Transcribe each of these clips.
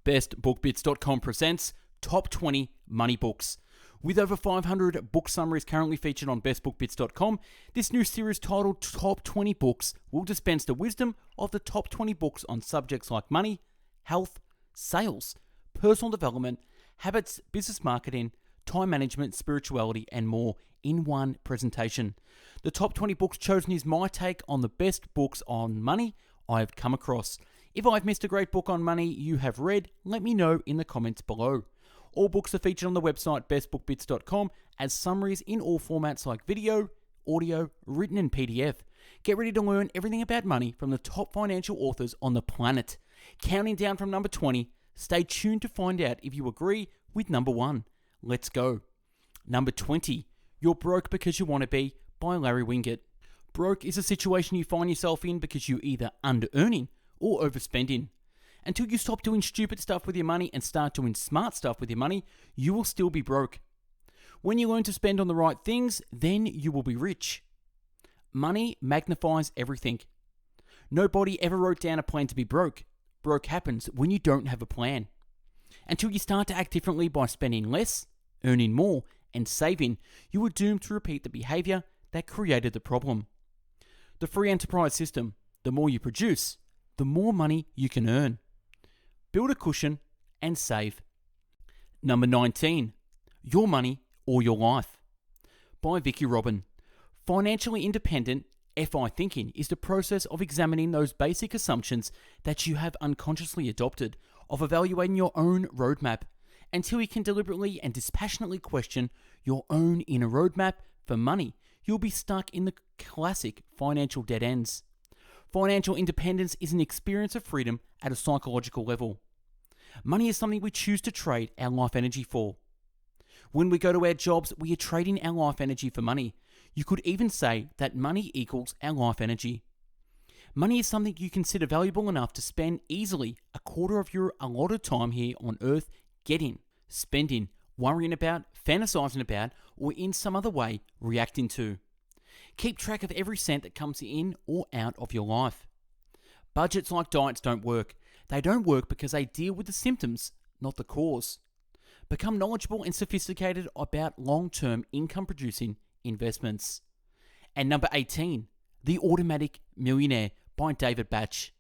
bestbookbits.com presents Top 20 Money Books. With over 500 book summaries currently featured on bestbookbits.com, this new series titled Top 20 Books will dispense the wisdom of the top 20 books on subjects like money, health, sales, personal development, habits, business marketing, time management, spirituality, and more in one presentation. The top 20 books chosen is my take on the best books on money I've come across. If I've missed a great book on money you have read, let me know in the comments below. All books are featured on the website bestbookbits.com as summaries in all formats like video, audio, written and PDF. Get ready to learn everything about money from the top financial authors on the planet. Counting down from number 20, stay tuned to find out if you agree with number 1. Let's go. Number 20, You're Broke Because You Want to Be by Larry Winget. Broke is a situation you find yourself in because you're either under-earning or overspending. Until you stop doing stupid stuff with your money and start doing smart stuff with your money, you will still be broke. When you learn to spend on the right things, then you will be rich. Money magnifies everything. Nobody ever wrote down a plan to be broke. Broke happens when you don't have a plan. Until you start to act differently by spending less, earning more, and saving, you are doomed to repeat the behavior that created the problem. The free enterprise system: the more you produce, the more money you can earn. Build a cushion and save. Number 19, Your Money or Your Life by Vicki Robin. Financially independent FI thinking is the process of examining those basic assumptions that you have unconsciously adopted, of evaluating your own roadmap until you can deliberately and dispassionately question your own inner roadmap for money. You'll be stuck in the classic financial dead ends. Financial independence is an experience of freedom at a psychological level. Money is something we choose to trade our life energy for. When we go to our jobs, we are trading our life energy for money. You could even say that money equals our life energy. Money is something you consider valuable enough to spend easily a quarter of your allotted time here on earth getting, spending, worrying about, fantasizing about, or in some other way reacting to. Keep track of every cent that comes in or out of your life. Budgets like diets don't work. They don't work because they deal with the symptoms, not the cause. Become knowledgeable and sophisticated about long-term income-producing investments. And number 18, The Automatic Millionaire by David Batch.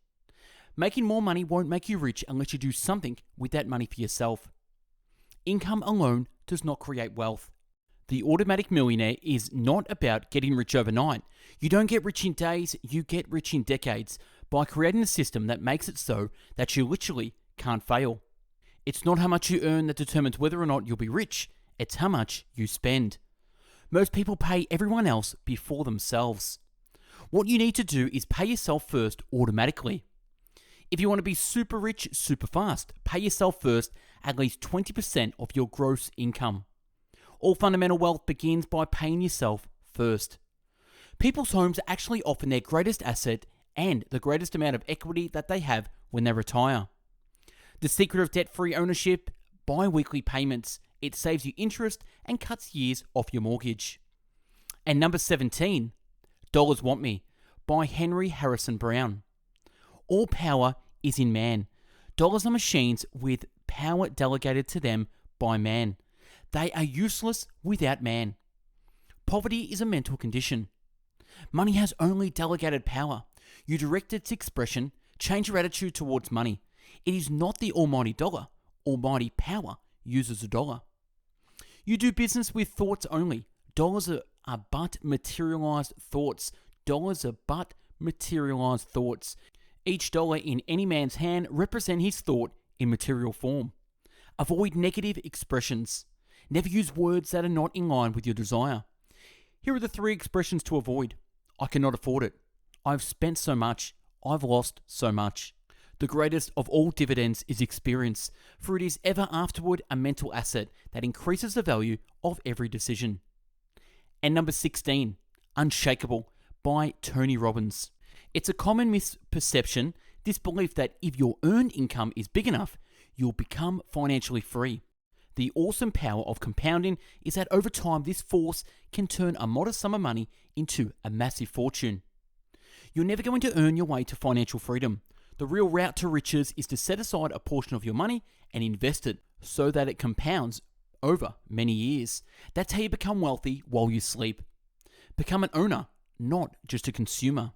Making more money won't make you rich unless you do something with that money for yourself. Income alone does not create wealth. The Automatic Millionaire is not about getting rich overnight. You don't get rich in days, you get rich in decades by creating a system that makes it so that you literally can't fail. It's not how much you earn that determines whether or not you'll be rich, it's how much you spend. Most people pay everyone else before themselves. What you need to do is pay yourself first automatically. If you want to be super rich super fast, pay yourself first at least 20% of your gross income. All fundamental wealth begins by paying yourself first. People's homes are actually often their greatest asset and the greatest amount of equity that they have when they retire. The secret of debt-free ownership: bi-weekly payments. It saves you interest and cuts years off your mortgage. And number 17, Dollars Want Me by Henry Harrison Brown. All power is in man. Dollars are machines with power delegated to them by man. They are useless without man. Poverty is a mental condition. Money has only delegated power. You direct its expression, change your attitude towards money. It is not the almighty dollar. Almighty power uses a dollar. You do business with thoughts only. Dollars are but materialized thoughts. Dollars are but materialized thoughts. Each dollar in any man's hand represents his thought in material form. Avoid negative expressions. Never use words that are not in line with your desire. Here are the 3 expressions to avoid. I cannot afford it. I've spent so much. I've lost so much. The greatest of all dividends is experience, for it is ever afterward a mental asset that increases the value of every decision. And number 16, Unshakable by Tony Robbins. It's a common misperception, this belief that if your earned income is big enough, you'll become financially free. The awesome power of compounding is that over time this force can turn a modest sum of money into a massive fortune. You're never going to earn your way to financial freedom. The real route to riches is to set aside a portion of your money and invest it so that it compounds over many years. That's how you become wealthy while you sleep. Become an owner, not just a consumer.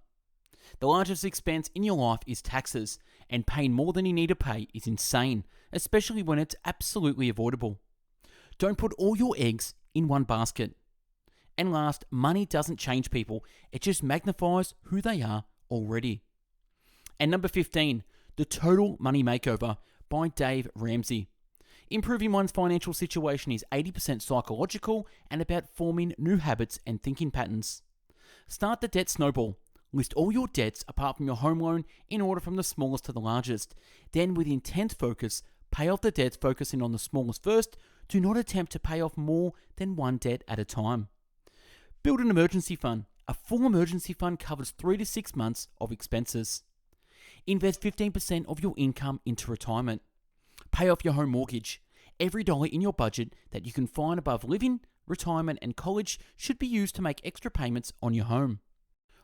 The largest expense in your life is taxes, and paying more than you need to pay is insane, especially when it's absolutely avoidable. Don't put all your eggs in one basket. And last, money doesn't change people, it just magnifies who they are already. And number 15, The Total Money Makeover by Dave Ramsey. Improving one's financial situation is 80% psychological and about forming new habits and thinking patterns. Start the debt snowball. List all your debts apart from your home loan in order from the smallest to the largest. Then, with intense focus, pay off the debts focusing on the smallest first. Do not attempt to pay off more than one debt at a time. Build an emergency fund. A full emergency fund covers 3 to 6 months of expenses. Invest 15% of your income into retirement. Pay off your home mortgage. Every dollar in your budget that you can find above living, retirement, and college should be used to make extra payments on your home.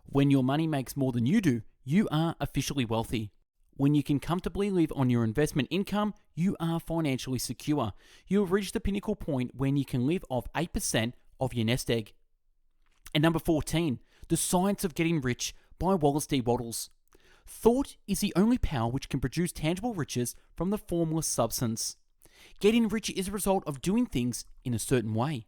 When your money makes more than you do, you are officially wealthy. When you can comfortably live on your investment income, you are financially secure. You have reached the pinnacle point when you can live off 8% of your nest egg. And number 14, The Science of Getting Rich by Wallace D. Wattles. Thought is the only power which can produce tangible riches from the formless substance. Getting rich is a result of doing things in a certain way.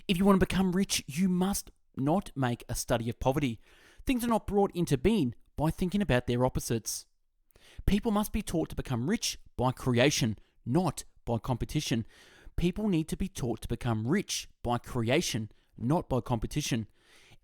If you want to become rich, you must not make a study of poverty. Things are not brought into being by thinking about their opposites. People must be taught to become rich by creation, not by competition. People need to be taught to become rich by creation, not by competition.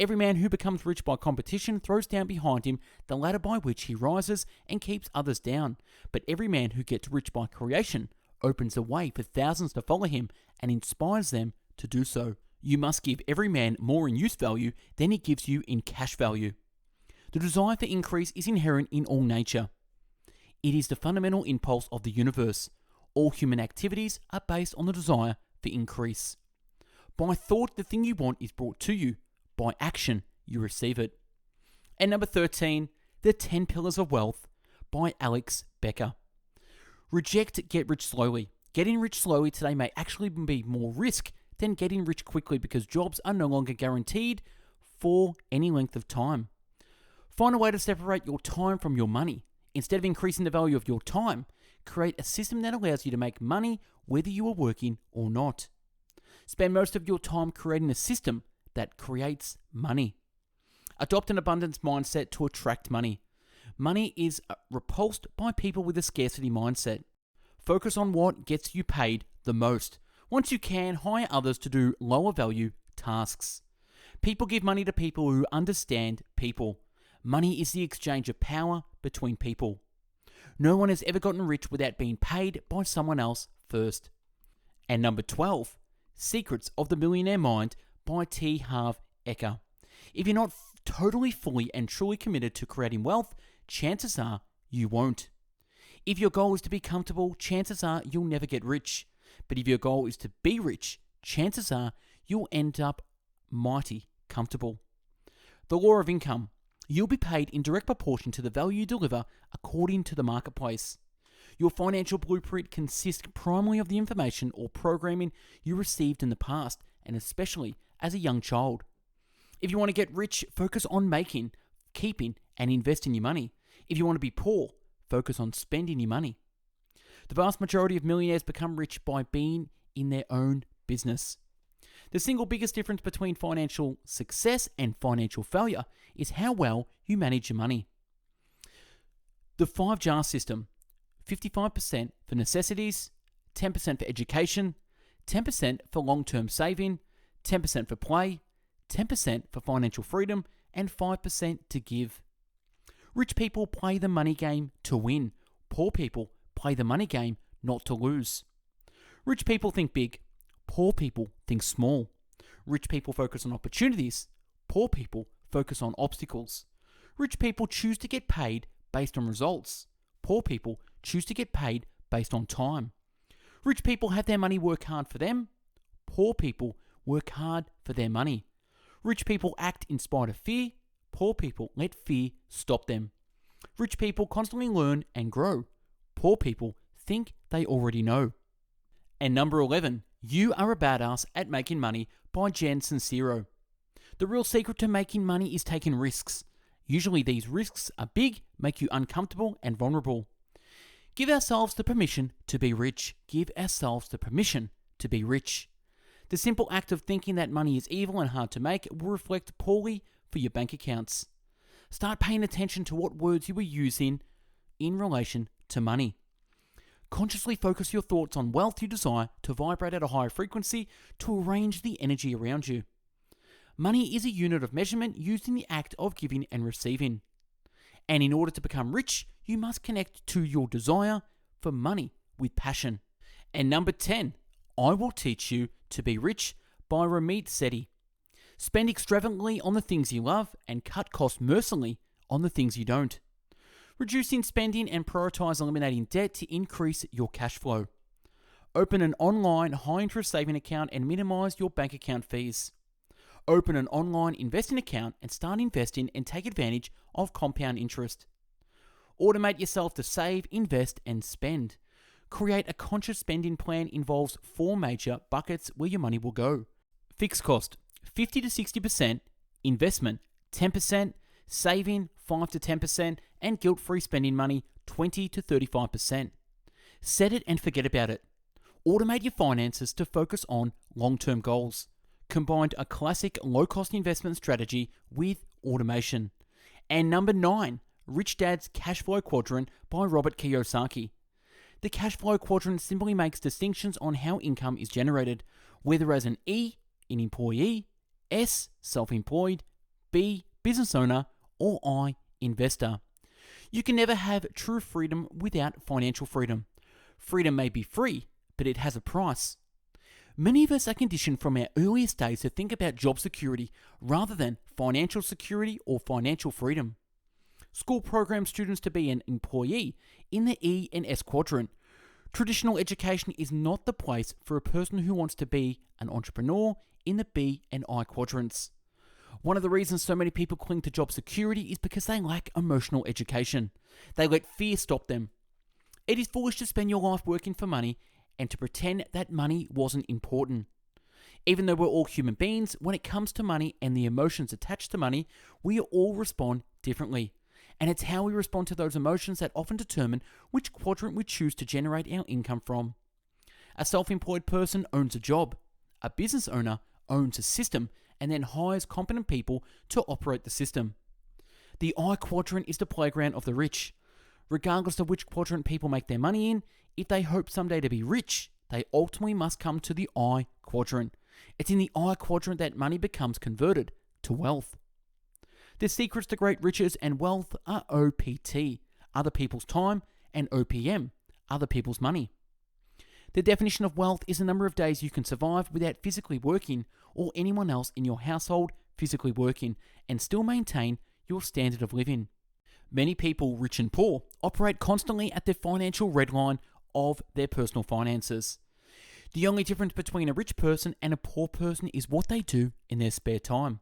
Every man who becomes rich by competition throws down behind him the ladder by which he rises and keeps others down. But every man who gets rich by creation opens a way for thousands to follow him and inspires them to do so. You must give every man more in use value than he gives you in cash value. The desire for increase is inherent in all nature. It is the fundamental impulse of the universe. All human activities are based on the desire for increase. By thought, the thing you want is brought to you. By action, you receive it. And number 13, The 10 Pillars of Wealth by Alex Becker. Reject get rich slowly. Getting rich slowly today may actually be more risk than getting rich quickly because jobs are no longer guaranteed for any length of time. Find a way to separate your time from your money. Instead of increasing the value of your time, create a system that allows you to make money whether you are working or not. Spend most of your time creating a system that creates money. Adopt an abundance mindset to attract money. Money is repulsed by people with a scarcity mindset. Focus on what gets you paid the most. Once you can, hire others to do lower value tasks. People give money to people who understand people. Money is the exchange of power between people. No one has ever gotten rich without being paid by someone else first. And number 12, Secrets of the Millionaire Mind by T. Harv Eker. If you're not totally, fully, and truly committed to creating wealth, chances are you won't. If your goal is to be comfortable, chances are you'll never get rich. But if your goal is to be rich, chances are you'll end up mighty comfortable. The law of income. You'll be paid in direct proportion to the value you deliver according to the marketplace. Your financial blueprint consists primarily of the information or programming you received in the past, and especially as a young child. If you want to get rich, focus on making, keeping, and investing your money. If you want to be poor, focus on spending your money. The vast majority of millionaires become rich by being in their own business. The single biggest difference between financial success and financial failure is how well you manage your money. The 5-jar system: 55% for necessities, 10% for education, 10% for long-term saving, 10% for play, 10% for financial freedom, and 5% to give. Rich people play the money game to win. Poor people play the money game not to lose. Rich people think big. Poor people think small. Rich people focus on opportunities. Poor people focus on obstacles. Rich people choose to get paid based on results. Poor people choose to get paid based on time. Rich people have their money work hard for them. Poor people work hard for their money. Rich people act in spite of fear. Poor people let fear stop them. Rich people constantly learn and grow. Poor people think they already know. And number 11, You Are a Badass at Making Money by Jen Sincero. The real secret to making money is taking risks. Usually these risks are big, make you uncomfortable and vulnerable. Give ourselves the permission to be rich. Give ourselves the permission to be rich. The simple act of thinking that money is evil and hard to make will reflect poorly for your bank accounts. Start paying attention to what words you are using in relation to money. Consciously focus your thoughts on wealth you desire to vibrate at a higher frequency to arrange the energy around you. Money is a unit of measurement used in the act of giving and receiving. And in order to become rich, you must connect to your desire for money with passion. And number 10, I Will Teach You to Be Rich by Ramit Sethi. Spend extravagantly on the things you love and cut costs mercilessly on the things you don't. Reducing spending and prioritize eliminating debt to increase your cash flow. Open an online high-interest saving account and minimize your bank account fees. Open an online investing account and start investing and take advantage of compound interest. Automate yourself to save, invest, and spend. Create a conscious spending plan involves 4 major buckets where your money will go. Fixed cost, 50 to 60%, investment, 10%, saving, 5 to 10%, and guilt-free spending money, 20 to 35%. Set it and forget about it. Automate your finances to focus on long-term goals. Combined a classic low-cost investment strategy with automation. And number 9, Rich Dad's Cashflow Quadrant by Robert Kiyosaki. The Cashflow Quadrant simply makes distinctions on how income is generated, whether as an E, an employee, S, self-employed, B, business owner, or I, investor. You can never have true freedom without financial freedom. Freedom may be free, but it has a price. Many of us are conditioned from our earliest days to think about job security rather than financial security or financial freedom. School programs students to be an employee in the E and S quadrant. Traditional education is not the place for a person who wants to be an entrepreneur in the B and I quadrants. One of the reasons so many people cling to job security is because they lack emotional education. They let fear stop them. It is foolish to spend your life working for money and to pretend that money wasn't important. Even though we're all human beings, when it comes to money and the emotions attached to money, we all respond differently. And it's how we respond to those emotions that often determine which quadrant we choose to generate our income from. A self-employed person owns a job. A business owner owns a system and then hires competent people to operate the system. The I quadrant is the playground of the rich. Regardless of which quadrant people make their money in, if they hope someday to be rich, they ultimately must come to the I quadrant. It's in the I quadrant that money becomes converted to wealth. The secrets to great riches and wealth are OPT, other people's time, and OPM, other people's money. The definition of wealth is the number of days you can survive without physically working or anyone else in your household physically working and still maintain your standard of living. Many people, rich and poor, operate constantly at the financial red line of their personal finances. The only difference between a rich person and a poor person is what they do in their spare time.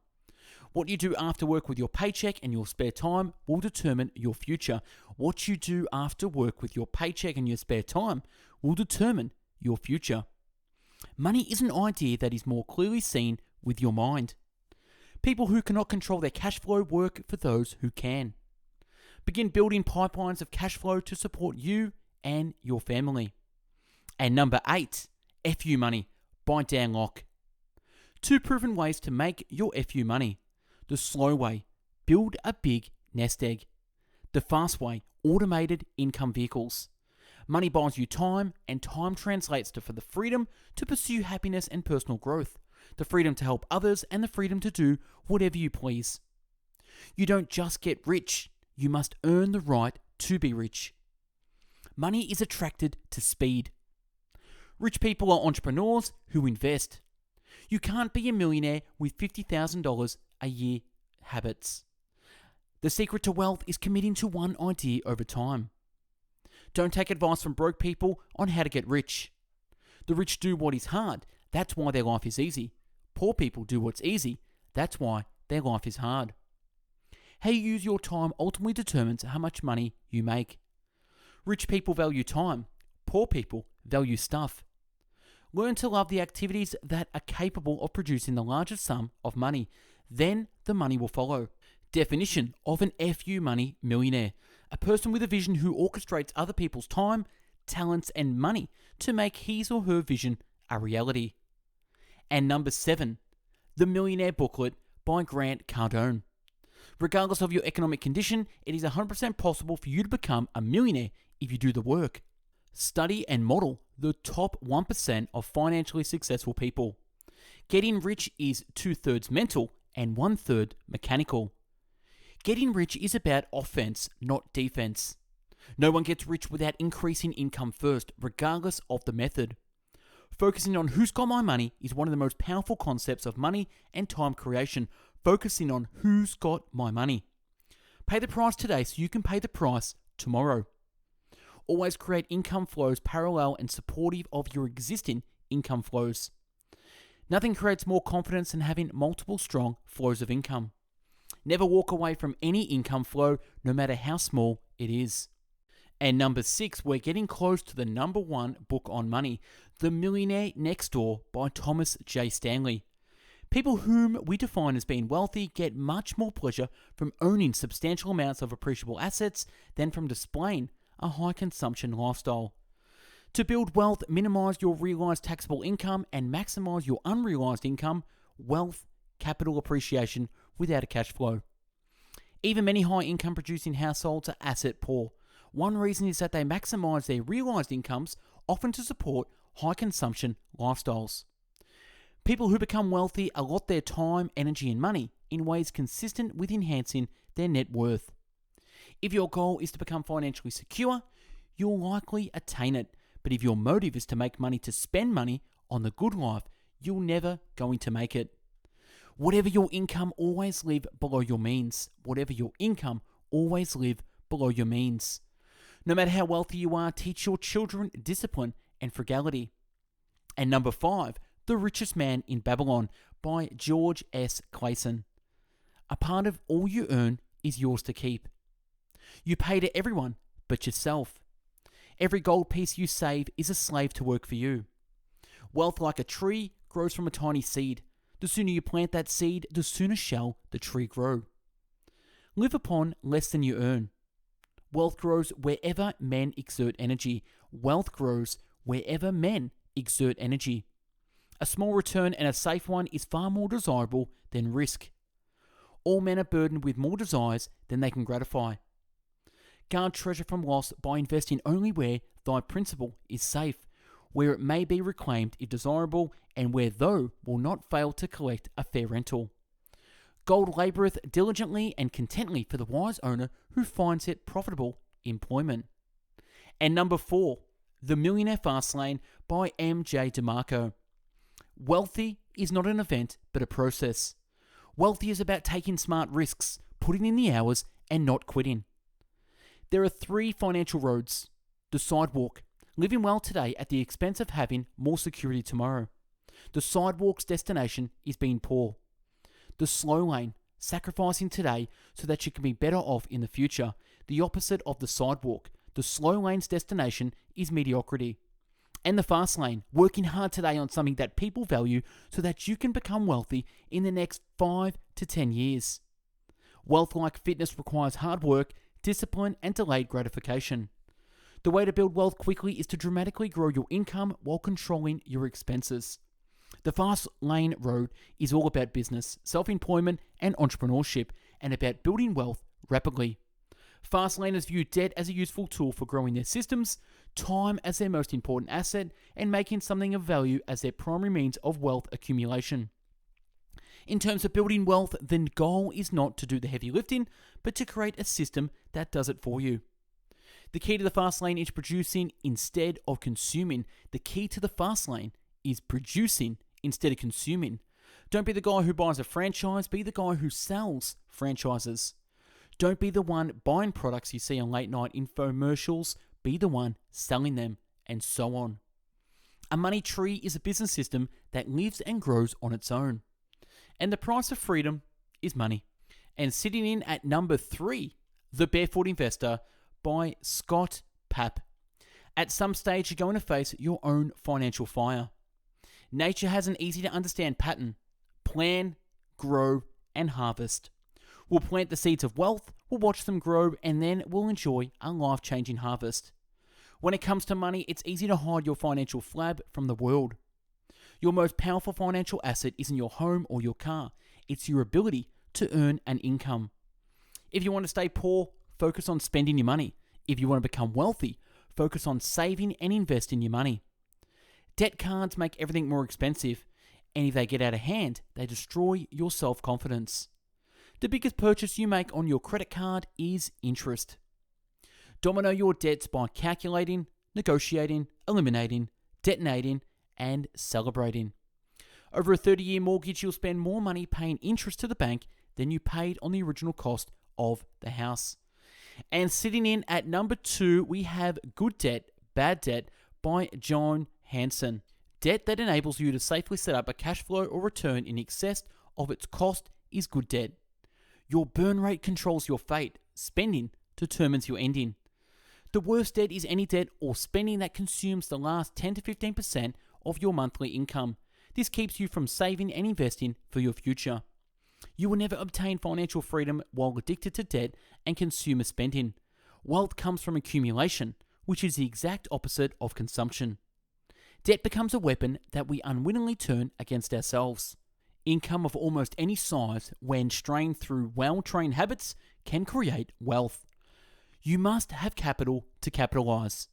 What you do after work with your paycheck and your spare time will determine your future. What you do after work with your paycheck and your spare time will determine your future. Money is an idea that is more clearly seen with your mind. People who cannot control their cash flow work for those who can. Begin building pipelines of cash flow to support you and your family. And number 8, FU Money by Dan Lok. 2 proven ways to make your FU money. The slow way, build a big nest egg. The fast way, automated income vehicles. Money buys you time, and time translates for the freedom to pursue happiness and personal growth, the freedom to help others, and the freedom to do whatever you please. You don't just get rich, you must earn the right to be rich. Money is attracted to speed. Rich people are entrepreneurs who invest. You can't be a millionaire with $50,000 a year habits. The secret to wealth is committing to one idea over time. Don't take advice from broke people on how to get rich. The rich do what is hard, that's why their life is easy. Poor people do what's easy, that's why their life is hard. How you use your time ultimately determines how much money you make. Rich people value time. Poor people value stuff. Learn to love the activities that are capable of producing the largest sum of money. Then the money will follow. Definition of an FU money millionaire. A person with a vision who orchestrates other people's time, talents, and money to make his or her vision a reality. And number 7, The Millionaire Booklet by Grant Cardone. Regardless of your economic condition, it is 100% possible for you to become a millionaire if you do the work. Study and model the top 1% of financially successful people. Getting rich is 2/3 mental and 1/3 mechanical. Getting rich is about offense, not defense. No one gets rich without increasing income first, regardless of the method. Focusing on who's got my money is one of the most powerful concepts of money and time creation. Focusing on who's got my money. Pay the price today so you can pay the price tomorrow. Always create income flows parallel and supportive of your existing income flows. Nothing creates more confidence than having multiple strong flows of income. Never walk away from any income flow, no matter how small it is. And number 6, we're getting close to the number 1 book on money, The Millionaire Next Door by Thomas J. Stanley. People whom we define as being wealthy get much more pleasure from owning substantial amounts of appreciable assets than from displaying a high consumption lifestyle. To build wealth, minimize your realized taxable income and maximize your unrealized income, wealth, capital appreciation without a cash flow. Even many high income producing households are asset poor. One reason is that they maximize their realized incomes, often to support high consumption lifestyles. People who become wealthy allot their time, energy, and money in ways consistent with enhancing their net worth. If your goal is to become financially secure, you'll likely attain it. But if your motive is to make money to spend money on the good life, you're never going to make it. Whatever your income, always live below your means. Whatever your income, always live below your means. No matter how wealthy you are, teach your children discipline and frugality. And number 5, The Richest Man in Babylon by George S. Clason. A part of all you earn is yours to keep. You pay to everyone but yourself. Every gold piece you save is a slave to work for you. Wealth, like a tree, grows from a tiny seed. The sooner you plant that seed, the sooner shall the tree grow. Live upon less than you earn. Wealth grows wherever men exert energy. Wealth grows wherever men exert energy. A small return and a safe one is far more desirable than risk. All men are burdened with more desires than they can gratify. Guard treasure from loss by investing only where thy principal is safe, where it may be reclaimed if desirable, and where thou will not fail to collect a fair rental. Gold laboureth diligently and contently for the wise owner who finds it profitable employment. And number 4, The Millionaire Fastlane by M.J. DeMarco. Wealthy is not an event, but a process. Wealthy is about taking smart risks, putting in the hours, and not quitting. There are 3 financial roads. The sidewalk, living well today at the expense of having more security tomorrow. The sidewalk's destination is being poor. The slow lane, sacrificing today so that you can be better off in the future. The opposite of the sidewalk, the slow lane's destination is mediocrity. And the fast lane, working hard today on something that people value so that you can become wealthy in the next 5 to 10 years. Wealth, like fitness, requires hard work, discipline, and delayed gratification. The way to build wealth quickly is to dramatically grow your income while controlling your expenses. The fast lane road is all about business, self-employment, and entrepreneurship, and about building wealth rapidly. Fast laners view debt as a useful tool for growing their systems, time as their most important asset, and making something of value as their primary means of wealth accumulation. In terms of building wealth, the goal is not to do the heavy lifting, but to create a system that does it for you. The key to the fast lane is producing instead of consuming. The key to the fast lane is producing instead of consuming. Don't be the guy who buys a franchise, be the guy who sells franchises. Don't be the one buying products you see on late night infomercials, be the one selling them, and so on. A money tree is a business system that lives and grows on its own. And the price of freedom is money. And sitting in at number 3, The Barefoot Investor by Scott Papp. At some stage, you're going to face your own financial fire. Nature has an easy to understand pattern: plan, grow, and harvest. We'll plant the seeds of wealth, we'll watch them grow, and then we'll enjoy a life-changing harvest. When it comes to money, it's easy to hide your financial flab from the world. Your most powerful financial asset isn't your home or your car. It's your ability to earn an income. If you want to stay poor, focus on spending your money. If you want to become wealthy, focus on saving and investing your money. Debt cards make everything more expensive, and if they get out of hand, they destroy your self-confidence. The biggest purchase you make on your credit card is interest. Domino your debts by calculating, negotiating, eliminating, detonating, and celebrating. Over a 30-year mortgage, you'll spend more money paying interest to the bank than you paid on the original cost of the house. And sitting in at number 2, we have Good Debt, Bad Debt by John Hanson. Debt that enables you to safely set up a cash flow or return in excess of its cost is good debt. Your burn rate controls your fate. Spending determines your ending. The worst debt is any debt or spending that consumes the last 10 to 15% of your monthly income. This keeps you from saving and investing for your future. You will never obtain financial freedom while addicted to debt and consumer spending. Wealth comes from accumulation, which is the exact opposite of consumption. Debt becomes a weapon that we unwittingly turn against ourselves. Income of almost any size, when strained through well-trained habits, can create wealth. You must have capital to capitalize.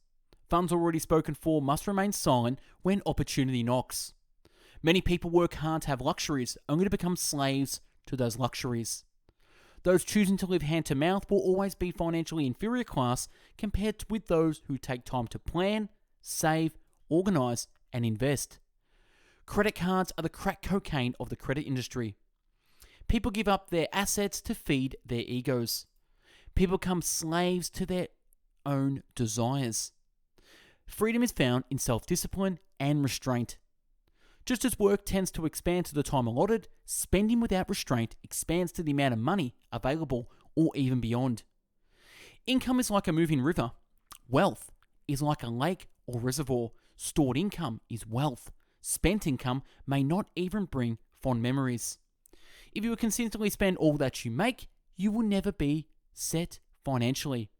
Funds already spoken for must remain silent when opportunity knocks. Many people work hard to have luxuries, only to become slaves to those luxuries. Those choosing to live hand to mouth will always be financially inferior class compared with those who take time to plan, save, organize, and invest. Credit cards are the crack cocaine of the credit industry. People give up their assets to feed their egos. People become slaves to their own desires. Freedom is found in self-discipline and restraint. Just as work tends to expand to the time allotted, spending without restraint expands to the amount of money available or even beyond. Income is like a moving river. Wealth is like a lake or reservoir. Stored income is wealth. Spent income may not even bring fond memories. If you consistently spend all that you make, you will never be set financially.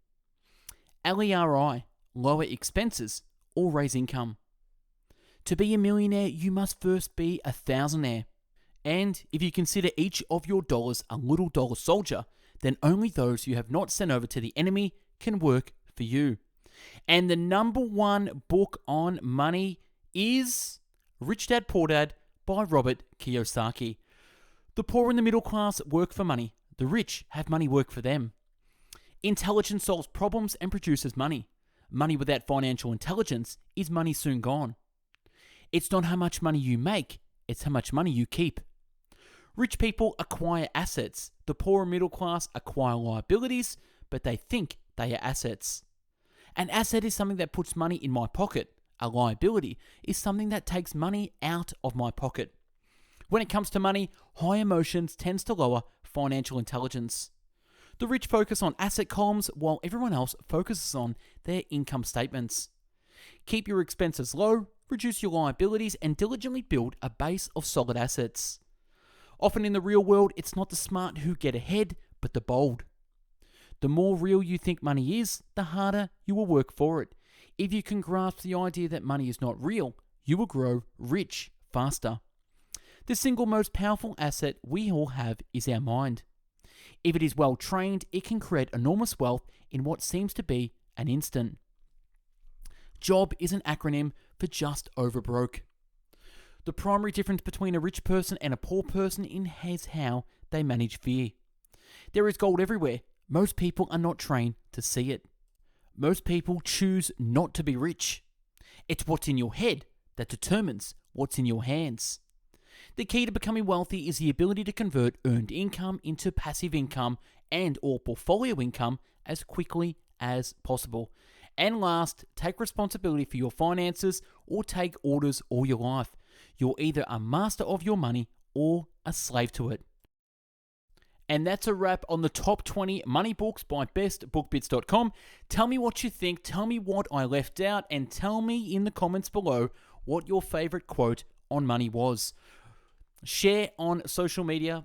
LERI, lower expenses or raise income. To be a millionaire, you must first be a thousandaire. And if you consider each of your dollars a little dollar soldier, then only those you have not sent over to the enemy can work for you. And the number 1 book on money is Rich Dad Poor Dad by Robert Kiyosaki. The poor and the middle class work for money. The rich have money work for them. Intelligence solves problems and produces money. Money without financial intelligence is money soon gone. It's not how much money you make, it's how much money you keep. Rich people acquire assets. The poor and middle class acquire liabilities, but they think they are assets. An asset is something that puts money in my pocket. A liability is something that takes money out of my pocket. When it comes to money, high emotions tends to lower financial intelligence. The rich focus on asset columns while everyone else focuses on their income statements. Keep your expenses low, reduce your liabilities, and diligently build a base of solid assets. Often in the real world, it's not the smart who get ahead, but the bold. The more real you think money is, the harder you will work for it. If you can grasp the idea that money is not real, you will grow rich faster. The single most powerful asset we all have is our mind. If it is well trained, it can create enormous wealth in what seems to be an instant. JOB is an acronym for just over broke. The primary difference between a rich person and a poor person is how they manage fear. There is gold everywhere. Most people are not trained to see it. Most people choose not to be rich. It's what's in your head that determines what's in your hands. The key to becoming wealthy is the ability to convert earned income into passive income and or portfolio income as quickly as possible. And last, take responsibility for your finances or take orders all your life. You're either a master of your money or a slave to it. And that's a wrap on the top 20 money books by bestbookbits.com. Tell me what you think, tell me what I left out, and tell me in the comments below what your favorite quote on money was. Share on social media.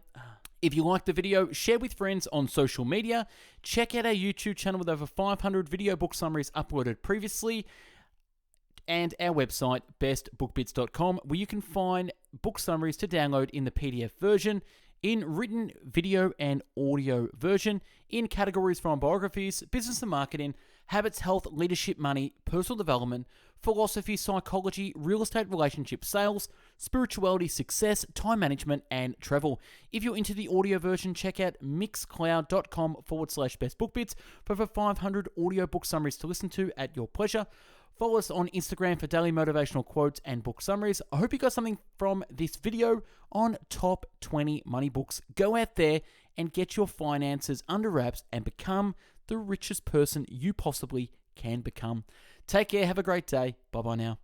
If you liked the video, share with friends on social media. Check out our YouTube channel with over 500 video book summaries uploaded previously. And our website, bestbookbits.com, where you can find book summaries to download in the PDF version, in written video and audio version, in categories from biographies, business and marketing, habits, health, leadership, money, personal development, philosophy, psychology, real estate, relationship, sales, spirituality, success, time management, and travel. If you're into the audio version, check out mixcloud.com/bestbookbits for over 500 audio book summaries to listen to at your pleasure. Follow us on Instagram for daily motivational quotes and book summaries. I hope you got something from this video on top 20 money books. Go out there and get your finances under wraps and become the richest person you possibly can become. Take care. Have a great day. Bye-bye now.